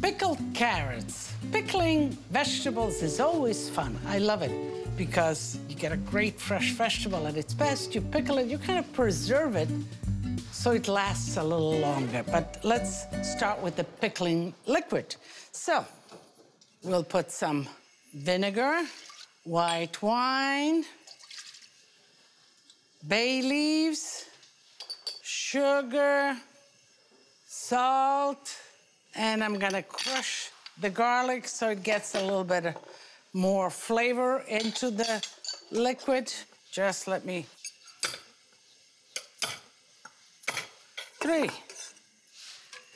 Pickled carrots. Pickling vegetables is always fun. I love it because you get a great fresh vegetable at its best. You pickle it, you kind of preserve it so it lasts a little longer. But let's start with the pickling liquid. So we'll put some vinegar, white wine, bay leaves, sugar, salt, and I'm gonna crush the garlic so it gets a little bit more flavor into the liquid. Just let me... 3.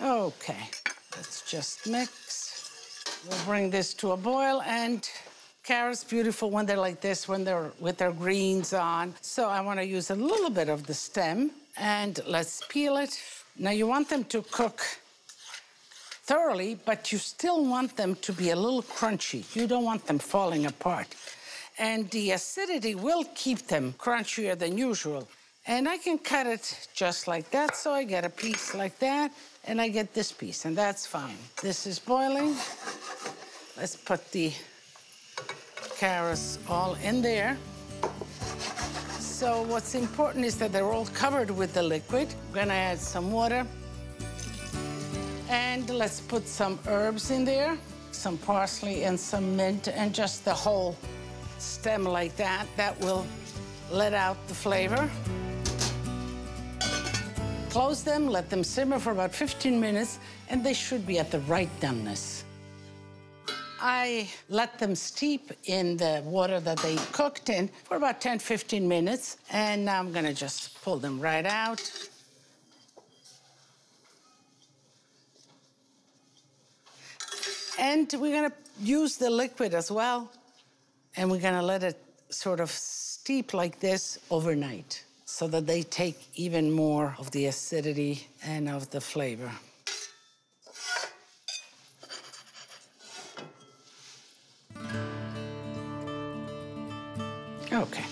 Okay, let's just mix. We'll bring this to a boil, and carrots, beautiful when they're like this, when they're with their greens on. So I wanna use a little bit of the stem, and let's peel it. Now you want them to cook thoroughly, but you still want them to be a little crunchy. You don't want them falling apart. And the acidity will keep them crunchier than usual. And I can cut it just like that, so I get a piece like that, and I get this piece, and that's fine. This is boiling. Let's put the carrots all in there. So what's important is that they're all covered with the liquid. I'm gonna add some water. And let's put some herbs in there, some parsley and some mint, and just the whole stem like that. That will let out the flavor. Close them, let them simmer for about 15 minutes, and they should be at the right doneness. I let them steep in the water that they cooked in for about 10-15 minutes, and now I'm gonna just pull them right out. And we're gonna use the liquid as well, and we're gonna let it sort of steep like this overnight so that they take even more of the acidity and of the flavor. Okay,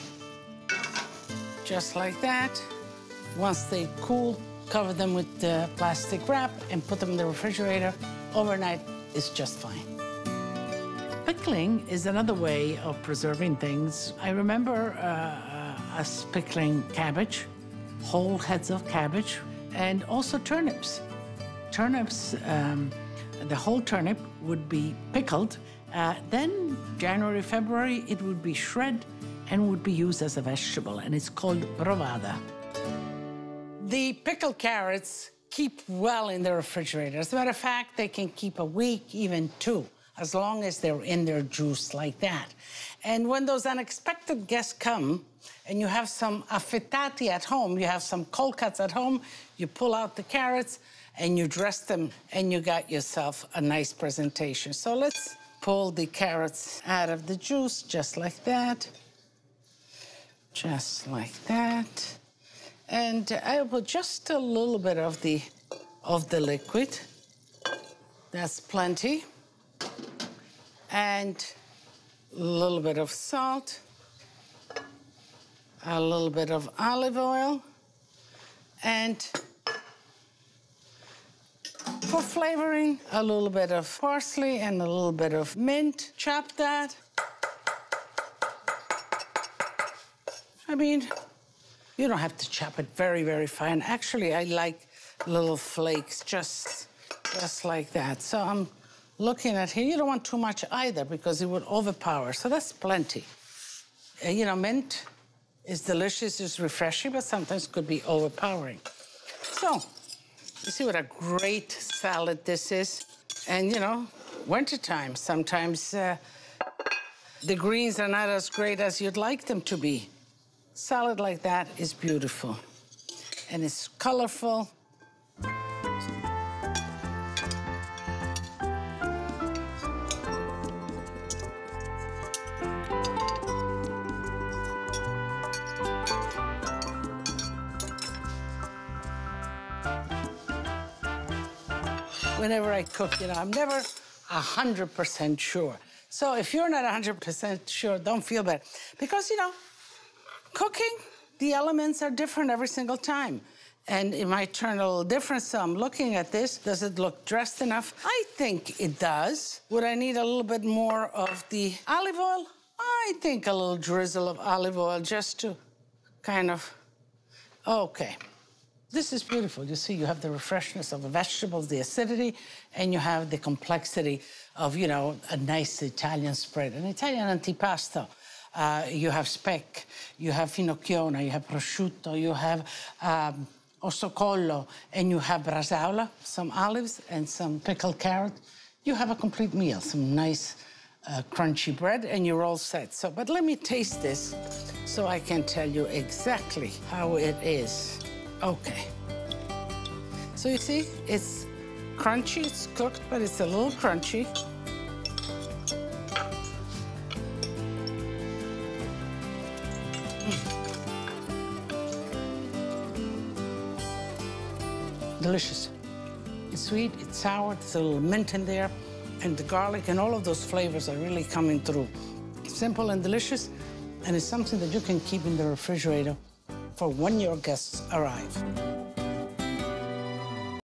just like that. Once they cool, cover them with the plastic wrap and put them in the refrigerator. Overnight is just fine. Pickling is another way of preserving things. I remember us pickling cabbage, whole heads of cabbage, and also turnips. Turnips, the whole turnip would be pickled. Then January, February, it would be shredded and would be used as a vegetable, and it's called brovada. The pickled carrots keep well in the refrigerator. As a matter of fact, they can keep a week, even 2, as long as they're in their juice like that. And when those unexpected guests come, and you have some affettati at home, you have some cold cuts at home, you pull out the carrots, and you dress them, and you got yourself a nice presentation. So let's pull the carrots out of the juice, just like that. Just like that. And I will put just a little bit of the liquid. That's plenty. And a little bit of salt, a little bit of olive oil, and for flavoring, a little bit of parsley and a little bit of mint. Chop that. I mean, you don't have to chop it very, very fine. Actually, I like little flakes, just like that. So I'm looking at here. You don't want too much either because it would overpower. So that's plenty. You know, mint is delicious, it's refreshing, but sometimes could be overpowering. So you see what a great salad this is. And, you know, wintertime, sometimes the greens are not as great as you'd like them to be. Salad like that is beautiful, and it's colorful. Whenever I cook, you know, I'm never 100% sure. So if you're not 100% sure, don't feel bad. Because, you know, cooking, the elements are different every single time. And it might turn a little different, so I'm looking at this. Does it look dressed enough? I think it does. Would I need a little bit more of the olive oil? I think a little drizzle of olive oil just to kind of, okay. This is beautiful. You see, you have the refreshness of the vegetables, the acidity, and you have the complexity of, you know, a nice Italian spread, an Italian antipasto. You have speck, you have finocchiona, you have prosciutto, you have ossocollo, and you have brasaola, some olives, and some pickled carrot. You have a complete meal, some nice crunchy bread, and you're all set. So, but let me taste this so I can tell you exactly how it is. Okay. So you see, it's crunchy, it's cooked, but it's a little crunchy. Delicious. It's sweet, it's sour, there's a little mint in there, and the garlic and all of those flavors are really coming through. Simple and delicious, and it's something that you can keep in the refrigerator for when your guests arrive.